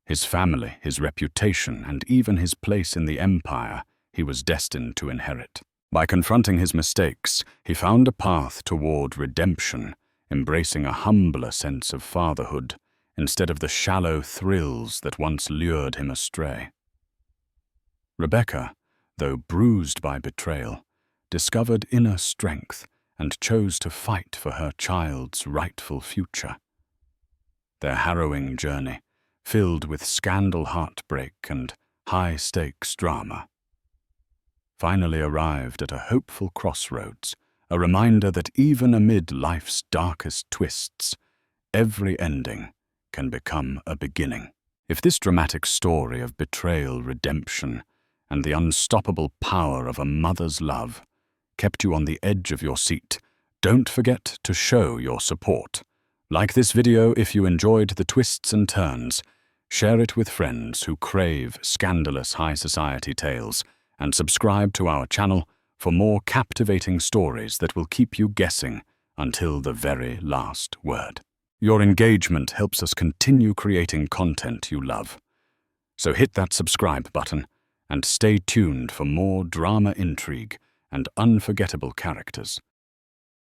His family, his reputation, and even his place in the empire he was destined to inherit. By confronting his mistakes, he found a path toward redemption, embracing a humbler sense of fatherhood instead of the shallow thrills that once lured him astray. Rebecca, though bruised by betrayal, discovered inner strength and chose to fight for her child's rightful future. Their harrowing journey, filled with scandal, heartbreak, and high-stakes drama, finally arrived at a hopeful crossroads, a reminder that even amid life's darkest twists, every ending can become a beginning. If this dramatic story of betrayal, redemption, and the unstoppable power of a mother's love kept you on the edge of your seat, don't forget to show your support. Like this video if you enjoyed the twists and turns, share it with friends who crave scandalous high society tales, and subscribe to our channel for more captivating stories that will keep you guessing until the very last word. Your engagement helps us continue creating content you love. So hit that subscribe button and stay tuned for more drama intrigue and unforgettable characters.